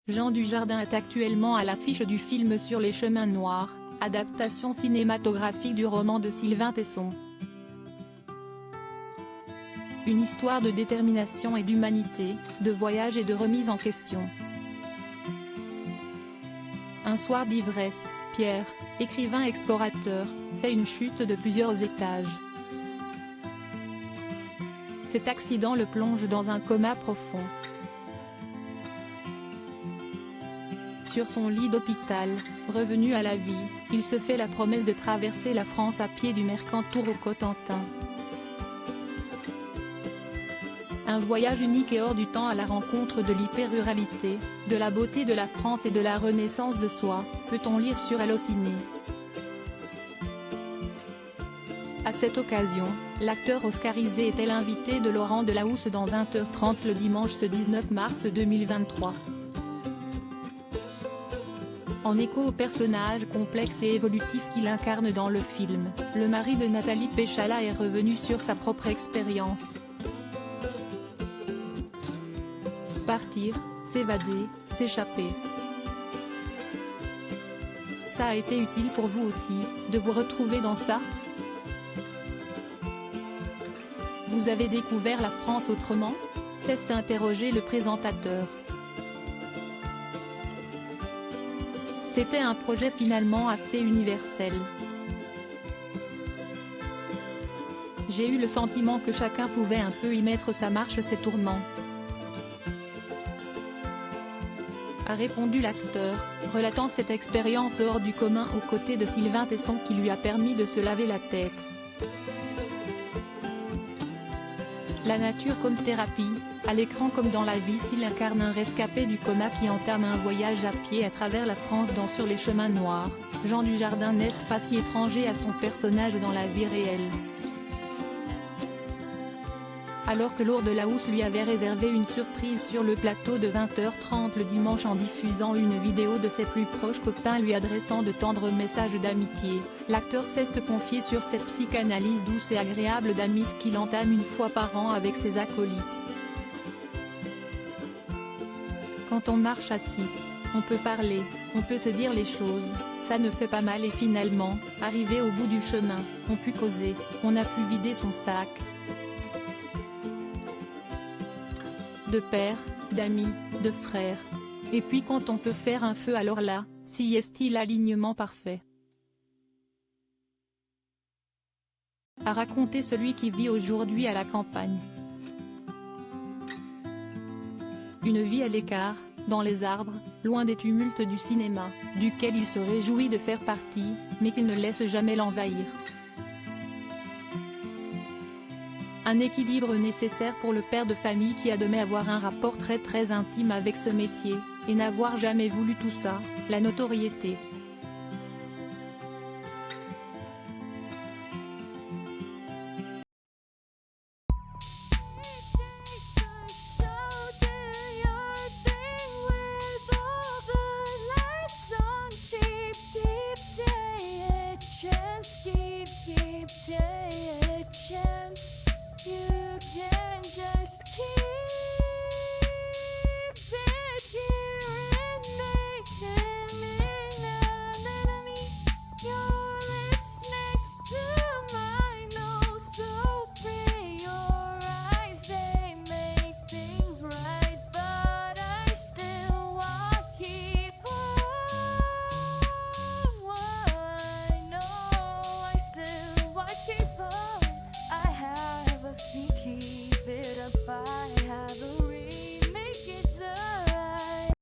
Jean Dujardin est actuellement à l'affiche du film Sur les chemins noirs, adaptation cinématographique du roman de Sylvain Tesson. Une histoire de détermination et d'humanité, de voyage et de remise en question. Un soir d'ivresse, Pierre, écrivain explorateur, fait une chute de plusieurs étages. Cet accident le plonge dans un coma profond. Sur son lit d'hôpital, revenu à la vie, il se fait la promesse de traverser la France à pied du Mercantour au Cotentin. Un voyage unique et hors du temps à la rencontre de l'hyper-ruralité, de la beauté de la France et de la renaissance de soi, peut-on lire sur Allociné. À cette occasion, l'acteur oscarisé était l'invité de Laurent Delahousse dans 20h30 le dimanche ce 19 mars 2023. En écho au personnage complexe et évolutif qu'il incarne dans le film, le mari de Nathalie Péchala est revenu sur sa propre expérience. Partir, s'évader, s'échapper. Ça a été utile pour vous aussi, de vous retrouver dans ça? Vous avez découvert la France autrement? S'est interrogé le présentateur. C'était un projet finalement assez universel. J'ai eu le sentiment que chacun pouvait un peu y mettre sa marche, ses tourments. A répondu l'acteur, relatant cette expérience hors du commun aux côtés de Sylvain Tesson qui lui a permis de se laver la tête. La nature comme thérapie, à l'écran comme dans la vie, s'il incarne un rescapé du coma qui entame un voyage à pied à travers la France dans Sur les chemins noirs, Jean Dujardin n'est pas si étranger à son personnage dans la vie réelle. Alors que Laurent Delahousse lui avait réservé une surprise sur le plateau de 20h30 le dimanche en diffusant une vidéo de ses plus proches copains lui adressant de tendres messages d'amitié, l'acteur s'est confié sur cette psychanalyse douce et agréable d'amis qu'il entame une fois par an avec ses acolytes. Quand on marche à 6, on peut parler, on peut se dire les choses, ça ne fait pas mal et finalement, arrivé au bout du chemin, on peut causer, on a pu vider son sac. De père, d'amis, de frères. Et puis quand on peut faire un feu alors là, si est-il l'alignement parfait. A raconté celui qui vit aujourd'hui à la campagne. Une vie à l'écart, dans les arbres, loin des tumultes du cinéma, duquel il se réjouit de faire partie, mais qu'il ne laisse jamais l'envahir. Un équilibre nécessaire pour le père de famille qui admet avoir un rapport très intime avec ce métier, et n'avoir jamais voulu tout ça, la notoriété,